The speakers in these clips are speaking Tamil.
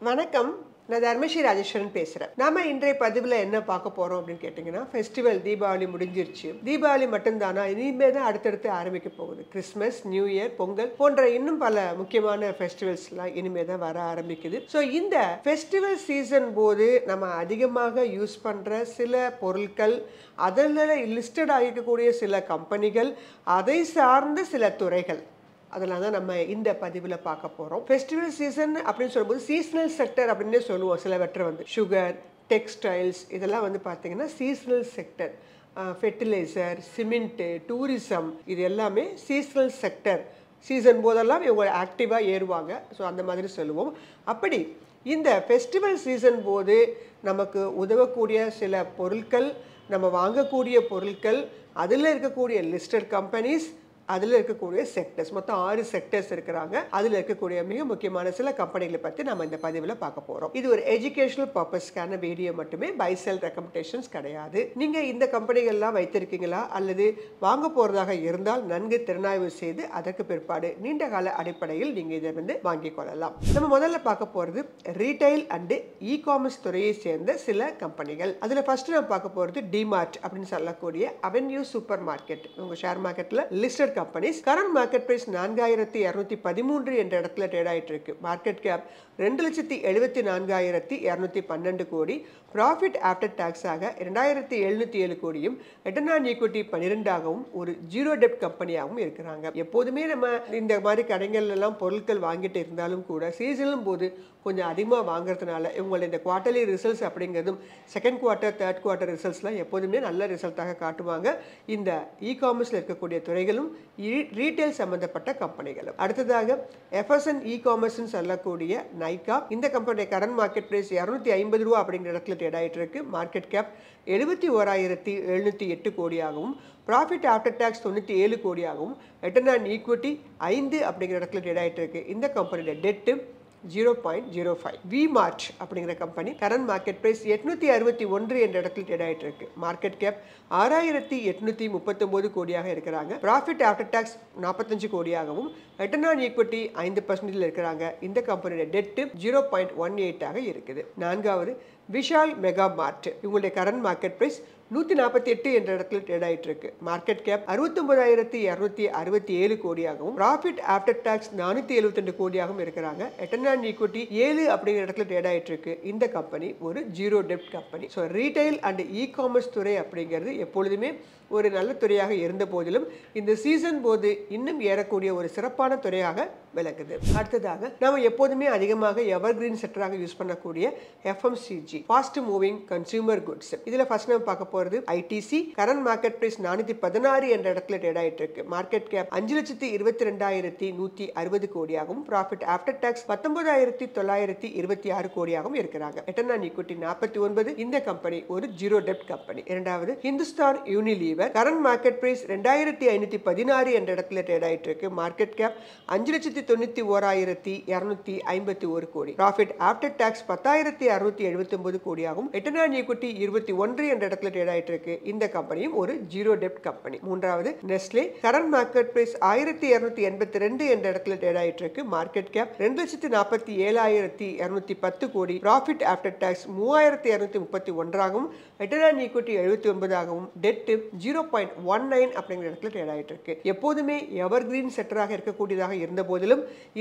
வணக்கம். நான் தர்மஸ்ரீ ராஜேஸ்வரன் பேசுகிறேன். நாம இன்றைய பதிவில் என்ன பார்க்க போகிறோம் அப்படின்னு கேட்டிங்கன்னா, ஃபெஸ்டிவல் தீபாவளி முடிஞ்சிருச்சு. தீபாவளி மட்டும்தானா? இனிமேல் தான் அடுத்தடுத்து ஆரம்பிக்க போகுது. கிறிஸ்மஸ், நியூ இயர், பொங்கல் போன்ற இன்னும் பல முக்கியமான ஃபெஸ்டிவல்ஸ்லாம் இனிமேல் தான் வர ஆரம்பிக்குது. ஸோ இந்த ஃபெஸ்டிவல் சீசன் போது நம்ம அதிகமாக யூஸ் பண்ணுற சில பொருட்கள், அதில் லிஸ்டட் ஆகிக்கக்கூடிய சில கம்பெனிகள், அதை சார்ந்த சில துறைகள், அதெல்லாம் தான் நம்ம இந்த பதிவில் பார்க்க போகிறோம். ஃபெஸ்டிவல் சீசன் அப்படின்னு சொல்லும்போது சீசனல் செக்டர் அப்படின்னு சொல்லுவோம். சிலவற்றை வந்து சுகர், டெக்ஸ்டைல்ஸ் இதெல்லாம் வந்து பார்த்தீங்கன்னா seasonal sector. Fertiliser, cement, tourism இது எல்லாமே சீசனல் செக்டர். சீசன் போதெல்லாம் இவங்க ஆக்டிவாக ஏறுவாங்க. ஸோ அந்த மாதிரி சொல்லுவோம். அப்படி இந்த ஃபெஸ்டிவல் சீசன் போது நமக்கு உதவக்கூடிய சில பொருட்கள், நம்ம வாங்கக்கூடிய பொருட்கள், அதில் இருக்கக்கூடிய லிஸ்டட் கம்பெனிஸ், அதில் இருக்கக்கூடிய செக்டர்ஸ், மொத்தம் 6 செக்டர்ஸ் இருக்கிறாங்க. அதில் இருக்கக்கூடிய மிக முக்கியமான சில கம்பெனிகளை பற்றி நம்ம இந்த பதிவில் பார்க்க போகிறோம். இது ஒரு எஜுகேஷனல் பர்பஸ்க்கான வீடியோ மட்டுமே, பை செல் ரெக்கமெண்டேஷன்ஸ் கிடையாது. நீங்கள் இந்த கம்பெனிகள்லாம் வைத்திருக்கீங்களா அல்லது வாங்க போகிறதாக இருந்தால் நன்கு திறனாய்வு செய்து அதற்கு பிற்பாடு நீண்ட கால அடிப்படையில் நீங்கள் இதை வந்து வாங்கிக் கொள்ளலாம். நம்ம முதல்ல பார்க்க போகிறது ரீட்டைல் அண்டு இ-காமர்ஸ் துறையை சேர்ந்த சில கம்பெனிகள். அதில் ஃபர்ஸ்ட் நம்ம பார்க்க போகிறது டிமார்ட் அப்படின்னு சொல்லக்கூடிய அவென்யூ சூப்பர் மார்க்கெட். உங்கள் ஷேர் மார்க்கெட்டில் listed companies. Current market price 4213 என்ற இடத்துல ட்ரேட் ஆயிட்டு இருக்கு. மார்க்கெட் கேப் 2,74,212 கோடி. ப்ராஃபிட் ஆஃப்டர் டாக்ஸ் ஆக 2707 கோடியும், ரிட்டர்ன் ஆன் ஈக்விட்டி 12ஆகவும் ஒரு ஜீரோ டெப்ட் கம்பெனியாகவும் இருக்கிறாங்க. எப்போதுமே நம்ம இந்த மாதிரி கடைகள் எல்லாம் பொருட்கள் வாங்கிட்டு இருந்தாலும் கூட சீசனும் போது கொஞ்சம் அதிகமாக வாங்குறதுனால இவங்களோட இந்த குவார்ட்டர்லி ரிசல்ட்ஸ் அப்படிங்கிறதும் செகண்ட் குவார்ட்டர், தேர்ட் குவார்ட்டர் ரிசல்ட்ஸ்லாம் எப்போதுமே நல்ல ரிசல்ட்டாக காட்டுவாங்க. இந்த இ-காமர்ஸில் இருக்கக்கூடிய துறைகளும் ரீட்டைல் சம்பந்தப்பட்ட கம்பெனிகளும். அடுத்ததாக எஃப்எஸ்என் இ-காமர்ஸ்ன்னு சொல்லக்கூடிய நைகா. இந்த கம்பெனி கரண்ட் மார்க்கெட் பிரைஸ் 250 ரூபா அப்படிங்கிற இடத்துல ட்ரேட் ஆகிட்டு இருக்கு. மார்க்கெட் கேப் 71,708 கோடியாகவும், ப்ராஃபிட் ஆஃப்டர் டாக்ஸ் 97 கோடியாகவும், ரிட்டர்ன் ஆன் ஈக்விட்டி 5 அப்படிங்கிற இடத்துல ட்ரேட் ஆகிட்டு இருக்கு. இந்த கம்பெனியோட டெட்டு 0.05. விமார்ட் அப்படிங்கிற கம்பெனி கரண்ட் மார்க்கெட் பிரைஸ் 861 என்ற இடத்தில் ட்ரேட் ஆகிட்டு இருக்கு. மார்க்கெட் கேப் 6,839 கோடியாக இருக்கிறாங்க. ப்ராஃபிட் ஆஃப்டர் டாக்ஸ் 45 கோடியாகவும், ரிட்டர்ன் ஆன் ஈக்விட்டி 5% இருக்கிறாங்க. இந்த கம்பெனியோட டெட்டு 0.18 இருக்குது. நான்காவது விஷால் மெகா மார்ட். இவங்களுடைய கரண்ட் மார்க்கெட் பிரைஸ் 148 என்ற இடத்துல ட்ரேட் ஆகிட்டு இருக்கு. மார்க்கெட் கேப் 69,267 கோடியாகவும், ப்ராஃபிட் ஆஃப்டர் டாக்ஸ் 472 கோடியாகவும் இருக்கிறாங்க. ரிட்டர்ன் ஆன் ஈக்விட்டி 7 அப்படிங்கிற இடத்துல ட்ரேட் ஆகிட்டு இருக்கு. இந்த கம்பெனி ஒரு ஜீரோ டெப்ட் company. So retail and e-commerce துறை அப்படிங்கிறது எப்பொழுதுமே ஒரு நல்ல துறையாக இருந்த போதிலும் இந்த சீசன் போது இன்னும் ஏறக்கூடிய ஒரு சிறப்பான துறையாக விளக்குது. அடுத்ததாக நம்ம எப்போதுமே அதிகமாக எவர்கிரீன் செக்டராக யூஸ் பண்ணக்கூடிய FMCG, fast moving consumer goods. இதில் ஃபர்ஸ்ட் நம்ம பார்க்க போகிறது ஐடிசி. கரண்ட் மார்க்கெட் பிரைஸ் 416 என்ற இடத்துல ட்ரேட் ஆகிட்டு இருக்கு. மார்க்கெட் கேப் 5,22,160 கோடியாகவும், ப்ராஃபிட் ஆஃப்டர் டாக்ஸ் 19,926 கோடியாகவும் இருக்கிறாங்க. Return on equity 49. இந்த கம்பெனி ஒரு ஜீரோ டெப்ட் கம்பெனி. இரண்டாவது Hindustan Unilever. Current market price 2,516 என்ற இடத்துல ட்ரேட் ஆகிட்டு இருக்கு. மார்க்கெட் கேப் 5,91,251 கோடி. ப்ராஃபிட் ஆஃப்டர் டாக்ஸ் 10,679 கோடியாகவும், ரிட்டர்ன் ஆன் ஈக்விட்டி 21 என்ற இடத்துல ட்ரேட் ஆகிட்டு இருக்கு. இந்த கம்பெனியும் ஒரு ஜீரோ டெப்ட் கம்பெனி. மூன்றாவது நெஸ்லே. கரண்ட் மார்க்கெட் பிரைஸ் 1,282 என்ற இடத்துல ட்ரேட் ஆகிட்டு இருக்கு. மார்க்கெட் கேப் 2,47,210 கோடி. ப்ராஃபிட் ஆஃப்டர் டாக்ஸ் 3,231ஆகவும், ரிட்டர்ன் ஆன் ஈக்விட்டி 79ஆகவும், டெட் 0.19 அப்படிங்கிற இடத்துல ட்ரேட் ஆகிட்டு இருக்கு. எப்போதுமே எவர்கிரீன் செக்டராக இருக்கக்கூடியதாக இருந்த போதிலும்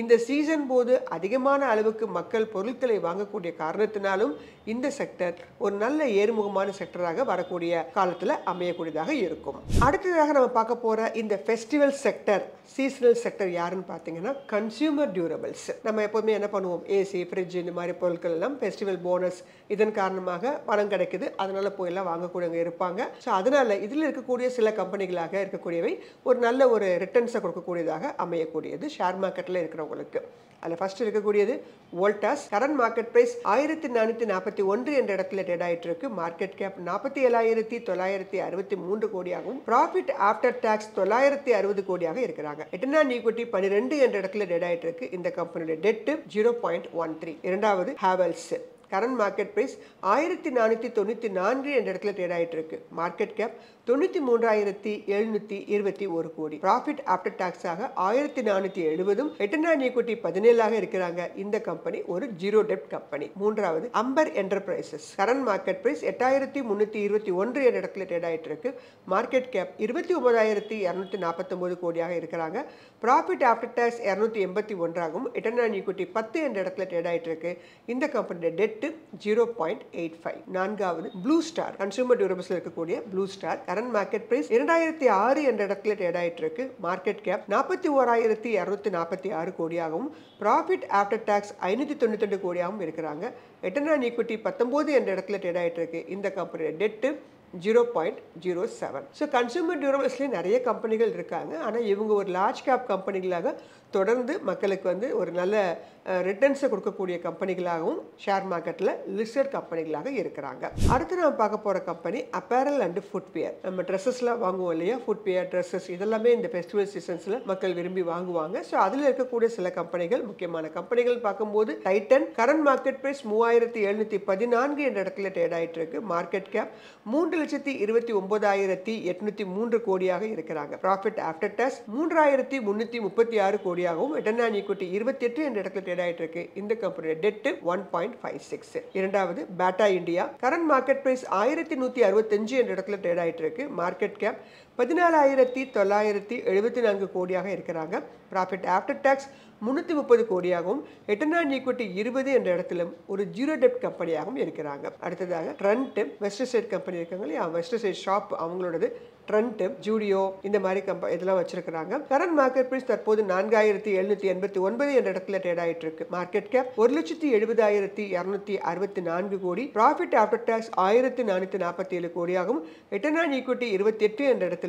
இந்த சீசன் போது அதிகமான அளவுக்கு மக்கள் பொருட்களை வாங்கக்கூடிய காரணத்தினாலும் இந்த செக்டர் ஒரு நல்ல ஏறுமுகமான செக்டராக வரக்கூடிய காலத்தில் அமையக்கூடியதாக இருக்கும். அடுத்ததாக நம்ம பார்க்க போற இந்த ஃபெஸ்டிவல் செக்டர், சீசனல் செக்டர் யாருன்னு பார்த்தீங்கன்னா கன்சியூமர் டியூரபிள்ஸ். நம்ம எப்போதுமே என்ன பண்ணுவோம், ஏசி, ஃப்ரிட்ஜ் இந்த மாதிரி பொருட்கள் எல்லாம் ஃபெஸ்டிவல் போனஸ் இதன் காரணமாக பணம் கிடைக்குது, அதனால போயெல்லாம் வாங்கக்கூடியவங்க இருப்பாங்க. ஸோ அதனால இதில் இருக்கக்கூடிய சில கம்பெனிகளாக இருக்கக்கூடியவை ஒரு நல்ல ஒரு ரிட்டர்ன்ஸை கொடுக்கக்கூடியதாக அமையக்கூடியது ஷேர் மார்க்கெட்டில் இருக்கிறவங்களுக்கு. அதில் ஃபர்ஸ்ட் இருக்கக்கூடியது வோல்டாஸ். கரண்ட் மார்க்கெட் பிரைஸ் 1,441 என்ற இடத்துல ட்ரேட் ஆகிட்டு இருக்கு. மார்க்கெட் கேப் 47,963 கோடியாகவும், ப்ராஃபிட் ஆஃப்டர் டாக்ஸ் 960 கோடியாக இருக்கிறாங்க. ரிட்டர்ன் ஆன் ஈக்விட்டி 12 என்ற இடத்துல ட்ரேட் ஆகிட்டு இருக்கு. இந்த கம்பெனியோட டெட் 0.13. இரண்டாவது ஹேவல்ஸ். கரண்ட் மார்க்கெட் பிரைஸ் 1494 என்ற இடத்துல ட்ரேட் ஆயிட்டு இருக்கு. மார்க்கெட் கேப் 93,721 கோடி. ப்ராஃபிட் ஆஃப்டர் டாக்ஸாக 1470, ரிட்டர்ன் ஆன் ஈக்விட்டி 17 இருக்கிறாங்க. இந்த கம்பெனி ஒரு ஜீரோ டெப்ட் கம்பெனி. மூன்றாவது Amber Enterprises. Current market price 8321 என்ற இடத்துல ட்ரேட் ஆயிட்டு இருக்கு. மார்க்கெட் கேப் 29,249 கோடியாக இருக்கிறாங்க. ப்ராஃபிட் ஆஃப்டர் டாக்ஸ் 281 ஆகும். ரிட்டர்ன் ஆன் ஈக்விட்டி 10 என்ற இடத்துல ட்ரேட் ஆயிட்டு இருக்கு. இந்த கம்பெனியோட டெட் 0.85. நான்காவது ப்ளூ ஸ்டார். கன்சூமர் டியூரபிள்ஸ்ல இருக்கக்கூடிய Blue Star. Current market price 2006 என்ற இடத்துல ட்ரேட் ஆயிட்டு இருக்கு. மார்க்கெட் கேப் 41,246 கோடியாகவும் ப்ராஃபிட் ஆஃப்டர் டாக்ஸ் 592 கோடியாகவும் இருக்கிறாங்க. ரிட்டர்ன் ஆன் ஈக்விட்டி 19 என்ற இடத்துல ட்ரேட் ஆயிட்டு இருக்கு. இந்த கம்பெனியோட டெட் 0.07. ஸோ கன்சூமர் டியூரபிள்ஸ்லேயும் நிறைய கம்பெனிகள் இருக்காங்க. ஆனால் இவங்க ஒரு லார்ஜ் கேப் கம்பெனிகளாக தொடர்ந்து மக்களுக்கு வந்து ஒரு நல்ல ரிட்டர்ன்ஸை கொடுக்கக்கூடிய கம்பெனிகளாகவும் ஷேர் மார்க்கெட்டில் லிஸ்டட் கம்பெனிகளாக இருக்கிறாங்க. அடுத்து நம்ம பார்க்க போகிற கம்பெனி அப்பேரல் அண்ட் ஃபுட்வேர். நம்ம ட்ரெஸ்ஸஸ்லாம் வாங்குவோம் இல்லையா, ஃபுட்வேர், ட்ரெஸ்ஸஸ் இதெல்லாமே இந்த ஃபெஸ்டிவல் சீசன்ஸில் மக்கள் விரும்பி வாங்குவாங்க. ஸோ அதில் இருக்கக்கூடிய சில கம்பெனிகள், முக்கியமான கம்பெனிகள் பார்க்கும்போது டைட்டன். கரண்ட் மார்க்கெட் பிரைஸ் 3714 என்ற இடத்துல ட்ரேட் ஆகிட்டு இருக்கு. மார்க்கெட் கேப் 3,29,803 கோடியாக இருக்கிறாங்க. ப்ராஃபிட் ஆஃப்டர் டாக்ஸ் 3,336 கோடியாகவும் ரிட்டர்ன் ஆன் ஈக்விட்டி 28 என்ற இடத்துல ட்ரேட் ஆயிட்டு இருக்கு. இந்த கம்பெனியோட டெட் 1.56. இரண்டாவது Bata India. Current market price 1165 என்ற இடத்துல ட்ரேட் ஆயிட்டு இருக்கு. மார்க்கெட் கேப் 14,974 கோடியாக இருக்கிறாங்க. ப்ராஃபிட் ஆஃப்டர் டாக்ஸ் 330 கோடியாகவும் ரிட்டர்ன் ஆன் ஈக்விட்டி 20 என்ற இடத்துல ஒரு ஜீரோ டெப்ட் கம்பெனியாகவும் இருக்கிறாங்க. அடுத்ததாக ட்ரெண்ட் வெஸ்ட் சைட் கம்பெனி இருக்காங்க இல்லையா, வெஸ்ட் சைட் ஷாப் அவங்களோடது. ட்ரெண்ட், ஜூடியோ இந்த மாதிரி இதெல்லாம் வச்சிருக்காங்க. கரண்ட் மார்க்கெட் பிரைஸ் தற்போது 4,789 என்ற இடத்துல ட்ரேட் ஆயிட்டு இருக்கு. மார்க்கெட் கேப் 1,70,264 கோடி. ப்ராஃபிட் ஆஃப்டர் டாக்ஸ் 1,447 கோடியாகவும் ரிட்டர்ன் ஆன் ஈக்விட்டி 28 என்ற இடத்துல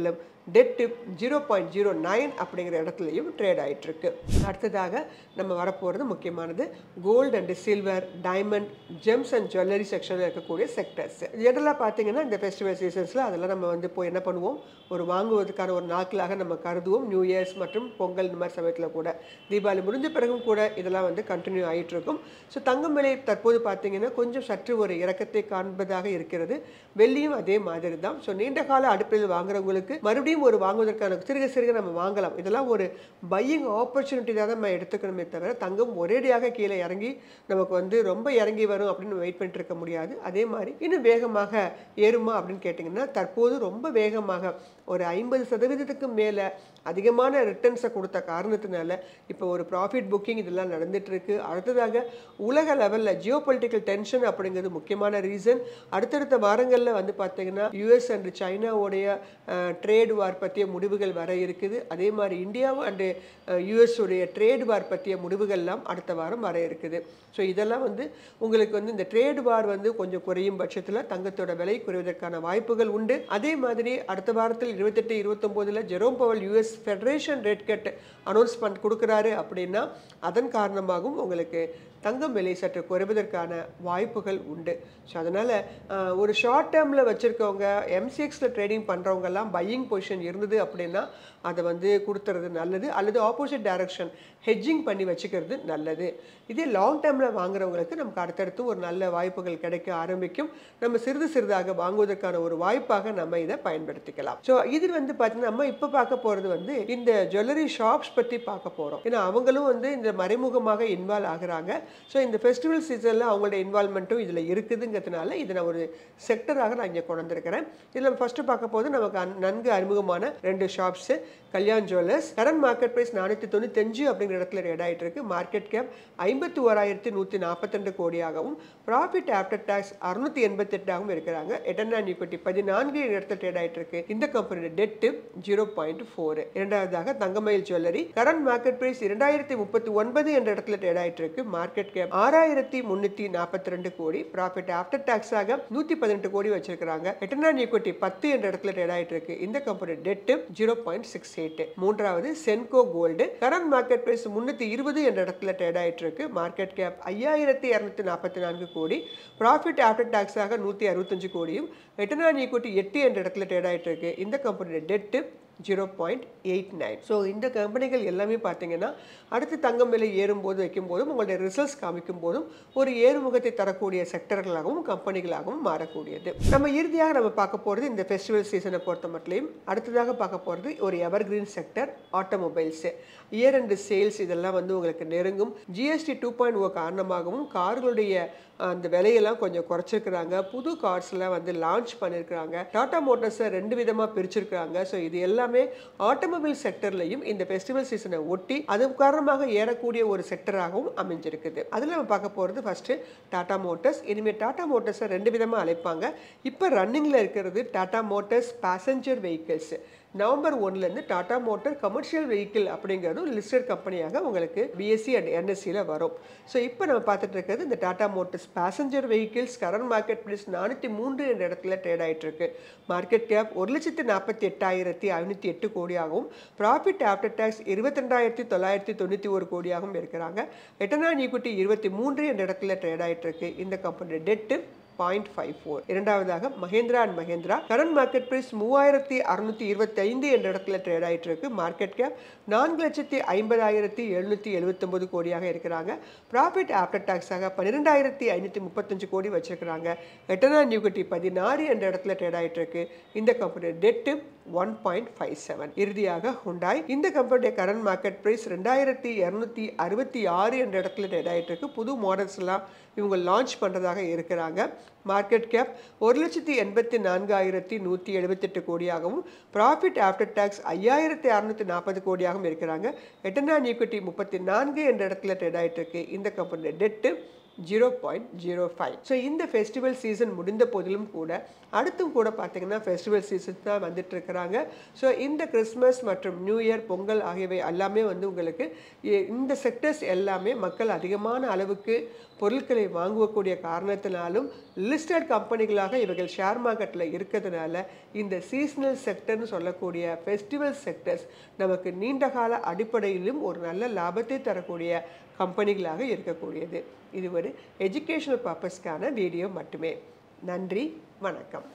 டெட் 0.09 அப்படிங்கிற இடத்துலையும் ட்ரேட் ஆயிட்டு இருக்கு. அடுத்ததாக நம்ம வரப்போறது முக்கியமானது gold and silver, diamond, gems and jewellery செக்ஷன்ல இருக்கக்கூடிய செக்டர்ஸ். ஜெனரலா பாத்தீங்கன்னா இந்த ஃபெஸ்டிவல் சீசன்ஸ்ல அதெல்லாம் நம்ம வந்து போய் என்ன பண்ணுவோம், ஒரு வாங்குவதற்கான ஒரு நாட்களாக நம்ம கருதுவோம். நியூ இயர்ஸ் மற்றும் பொங்கல் இந்த மாதிரி சமயத்தில் கூட, தீபாவளி முடிஞ்ச பிறகும் கூட இதெல்லாம் வந்து கண்டினியூ ஆகிட்டு இருக்கும். ஸோ தங்கம் விலை தற்போது பார்த்தீங்கன்னா கொஞ்சம் சற்று ஒரு இறக்கத்தை காண்பதாக இருக்கிறது. வெள்ளியும் அதே மாதிரி தான். ஸோ நீண்ட கால அடிப்படையில் வாங்குறவங்களுக்கு மறுபடியும் ஒரு வாங்குவதற்கான சிறுக சிறுக நம்ம வாங்கலாம். இதெல்லாம் ஒரு பையிங் ஆப்பர்ச்சுனிட்டி தான் நம்ம எடுத்துக்கணுமே தவிர தங்கம் ஒரேடியாக கீழே இறங்கி நமக்கு வந்து ரொம்ப இறங்கி வரும் அப்படின்னு வெயிட் பண்ணிட்டு இருக்க முடியாது. அதே மாதிரி இன்னும் வேகமாக ஏறுமா அப்படின்னு கேட்டிங்கன்னா தற்போது ரொம்ப வேகமாக ஒரு 50% மேலே அதிகமான ரிட்டர்ன்ஸை கொடுத்த காரணத்தினால இப்போ ஒரு ப்ராஃபிட் புக்கிங் இதெல்லாம் நடந்துட்டு இருக்கு. அடுத்ததாக உலக லெவலில் ஜியோ பொலிட்டிக்கல் டென்ஷன் அப்படிங்கிறது முக்கியமான ரீசன். அடுத்தடுத்த வாரங்களில் வந்து பார்த்தீங்கன்னா யூஎஸ் அண்ட் சைனாவுடைய ட்ரேட் வார் பற்றிய முடிவுகள் வர இருக்குது. அதே மாதிரி இந்தியாவும் அண்டு யூஎஸ் உடைய ட்ரேட் வார் பற்றிய முடிவுகள்லாம் அடுத்த வாரம் வர இருக்குது. ஸோ இதெல்லாம் வந்து உங்களுக்கு வந்து இந்த ட்ரேட் வார் வந்து கொஞ்சம் குறையும் பட்சத்தில் தங்கத்தோட விலை குறைவதற்கான வாய்ப்புகள் உண்டு. அதே மாதிரி அடுத்த வாரத்தில் 28-29 Jerome Powell US federation rate cut announcement கொடுக்குறாரு அப்படின்னா அதன் காரணமாகவும் உங்களுக்கு தங்கம் விலை சற்று குறைவதற்கான வாய்ப்புகள் உண்டு. ஸோ அதனால் ஒரு ஷார்ட் டேர்மில் வச்சுருக்கவங்க எம்சிஎக்ஸில் ட்ரேடிங் பண்ணுறவங்கெல்லாம் பையிங் பொசிஷன் இருந்தது அப்படின்னா அதை வந்து கொடுத்துறது நல்லது. அல்லது ஆப்போசிட் டைரக்ஷன் ஹெட்ஜிங் பண்ணி வச்சுக்கிறது நல்லது. இதே லாங் டேர்மில் வாங்குறவங்களுக்கு நமக்கு அடுத்தடுத்து ஒரு நல்ல வாய்ப்புகள் கிடைக்க ஆரம்பிக்கும். நம்ம சிறிது சிறிதாக வாங்குவதற்கான ஒரு வாய்ப்பாக நம்ம இதை பயன்படுத்திக்கலாம். ஸோ இது வந்து பார்த்தீங்கன்னா நம்ம இப்போ பார்க்க போகிறது வந்து இந்த ஜுவல்லரி ஷாப்ஸ் பற்றி பார்க்க போகிறோம். ஏன்னா அவங்களும் வந்து இந்த மறைமுகமாக இன்வால்வ் ஆகுறாங்க. ஸோ இந்த ஃபெஸ்டிவல் சீசனில் அவங்களோட இன்வால்மெண்ட்டும் இதில் இருக்குதுங்கிறதுனால இதை நான் ஒரு செக்டராக நான் இங்கே கொண்டு வந்திருக்கிறேன். இதில் நம்ம ஃபஸ்ட்டு பார்க்க போது நமக்கு நன்கு அறிமுகமான 2 shops. Kalyan Jewellers. Current market price 495 அப்படிங்கிற இடத்துல ட்ரேட் ஆகிட்டு இருக்கு. மார்க்கெட் கேப் 51,142 கோடியாகவும் ப்ராஃபிட் ஆஃப்டர் டாக்ஸ் 688 இருக்கிறாங்க. ரிட்டர்ன் ஆன் ஈக்விட்டி 14 இடத்துல ட்ரேட் ஆகிட்டு இருக்கு. இந்த கம்பெனியோட டெட் 0.4. இரண்டாவதாக தங்கமயில் ஜுவல்லரி. கரண்ட் மார்க்கெட் பிரைஸ் 2039 என்ற இடத்துல ட்ரேட் ஆகிட்டு இருக்கு. மார்க்கெட் கேப் 6,342 கோடி. ப்ராஃபிட் ஆஃப்டர் டாக்ஸ் ஆக 118 கோடி வச்சிருக்காங்க. ரிட்டர்ன் ஆன் ஈக்விட்டி 10 என்ற இடத்துல ட்ரேட் ஆகிட்டு இருக்கு. இந்த கம்பெனியோட டெட் 0.68. மூன்றாவது சென்கோ கோல்டு. கரண்ட் மார்க்கெட் பிரைஸ் 320 என்ற இடத்துல ட்ரேட் ஆயிட்டு இருக்கு. மார்க்கெட் கேப் 5,244 கோடி. ப்ராஃபிட் ஆஃப்டர் டாக்ஸ் ஆக 165 கோடியும். ரிட்டர்ன் ஆன் ஈக்விட்டி 8 என்ற இடத்துல ட்ரேட் ஆயிட்டு இருக்கு. இந்த கம்பெனியோட டெட் 0.89. ஸோ இந்த கம்பெனிகள் எல்லாமே பார்த்தீங்கன்னா அடுத்து தங்கம் விலை ஏறும்போது வைக்கும்போதும் உங்களுடைய ரிசல்ட்ஸ் காமிக்கும் போதும் ஒரு ஏறுமுகத்தை தரக்கூடிய செக்டர்களாகவும் கம்பெனிகளாகவும் மாறக்கூடியது. நம்ம இறுதியாக நம்ம பார்க்க போகிறது இந்த ஃபெஸ்டிவல் சீசனை பொறுத்த மட்டும் அடுத்ததாக பார்க்க போகிறது ஒரு evergreen sector automobiles. Year and sales இதெல்லாம் வந்து உங்களுக்கு நெருங்கும். ஜிஎஸ்டி 2.0 காரணமாகவும் கார்களுடைய அந்த விலையெல்லாம் கொஞ்சம் குறைச்சிருக்கிறாங்க. புது கார்ஸ்லாம் வந்து லான்ச் பண்ணியிருக்கிறாங்க. டாடா மோட்டார்ஸை 2 விதமாக பிரிச்சிருக்கிறாங்க. ஸோ இது எல்லாமே ஆட்டோமொபைல் செக்டர்லையும் இந்த ஃபெஸ்டிவல் சீசனை ஒட்டி அது காரணமாக ஏறக்கூடிய ஒரு செக்டராகவும் அமைஞ்சிருக்குது. அதில் நம்ம பார்க்க போகிறது ஃபர்ஸ்ட் டாடா மோட்டார்ஸ். இனிமேல் டாடா மோட்டார்ஸை 2 விதமாக அழைப்பாங்க. இப்போ ரன்னிங்கில் இருக்கிறது Tata Motors passenger vehicles. November 1லேருந்து டாடா மோட்டார் கமர்ஷியல் வெஹிக்கிள் அப்படிங்கிறது லிஸ்டட் கம்பெனியாக உங்களுக்கு பிஎஸ்சி அண்ட் என்எஸ்சியில் வரும். ஸோ இப்போ நம்ம பார்த்துட்டு இருக்கிறது இந்த Tata Motors passenger vehicles. Current market price 403 என்ற இடத்துல ட்ரேட் ஆகிட்டு இருக்கு. மார்க்கெட் கேப் 1,48,508 கோடியாகவும் ப்ராஃபிட் ஆஃப்டர் டேக்ஸ் 22,991 கோடியாகவும் இருக்கிறாங்க. ரிட்டர்ன் ஆன் ஈக்விட்டி 23 என்ற இடத்துல ட்ரேட் ஆகிட்டு இருக்கு. இந்த கம்பெனி டெட்டு 0.54. இரண்டாவதாக Mahindra and Mahindra current market price 3625 என்ற இடத்துல ட்ரேட் ஆகிட்டு இருக்கு. மார்க்கெட் கேப் 4,50,779 கோடியாக இருக்கிறாங்க. ப்ராஃபிட் ஆஃப்டர் டாக்ஸாக 12,535 கோடி வச்சிருக்கிறாங்க. ரிட்டர்ன் ஆன் ஈக்விட்டி 16 என்ற இடத்துல ட்ரேட் ஆகிட்டு இருக்கு. இந்த கம்பெனி டெட்டு 1.57. இறுதியாக ஹுண்டாய். இந்த கம்பெனியுடைய கரண்ட் மார்க்கெட் பிரைஸ் 2,266 என்ற இடத்துல ட்ரேட் ஆகிட்டு இருக்கு. புது மாடல்ஸ் எல்லாம் இவங்க லான்ச் பண்ணுறதாக இருக்கிறாங்க. மார்க்கெட் கேப் 1,84,178 கோடியாகவும் ப்ராஃபிட் ஆஃப்டர் டாக்ஸ் 5,640 கோடியாகவும் இருக்கிறாங்க. ரிட்டர்ன் ஆன் ஈக்விட்டி 34 என்ற இடத்துல ட்ரேட் ஆகிட்டு இருக்கு. இந்த கம்பெனியோட டெட்டு 0.05. ஸோ இந்த ஃபெஸ்டிவல் சீசன் முடிந்த போதிலும் கூட அடுத்தும் கூட பார்த்தீங்கன்னா ஃபெஸ்டிவல் சீசன் தான் வந்துட்டு இருக்கிறாங்க. ஸோ இந்த கிறிஸ்மஸ் மற்றும் நியூ இயர் பொங்கல் ஆகியவை எல்லாமே வந்து உங்களுக்கு இந்த செக்டர்ஸ் எல்லாமே மக்கள் அதிகமான அளவுக்கு பொருட்களை வாங்கக்கூடிய காரணத்தினாலும் லிஸ்டட் கம்பெனிகளாக இவர்கள் ஷேர் மார்க்கெட்டில் இருக்கிறதுனால இந்த சீசனல் செக்டர்னு சொல்லக்கூடிய ஃபெஸ்டிவல் செக்டர்ஸ் நமக்கு நீண்டகால அடிப்படையிலும் ஒரு நல்ல லாபத்தை தரக்கூடிய கம்பெனிகளாக இருக்கக்கூடியது. இது ஒரு எஜுகேஷனல் பர்பஸ்க்கான வீடியோ மட்டுமே. நன்றி, வணக்கம்.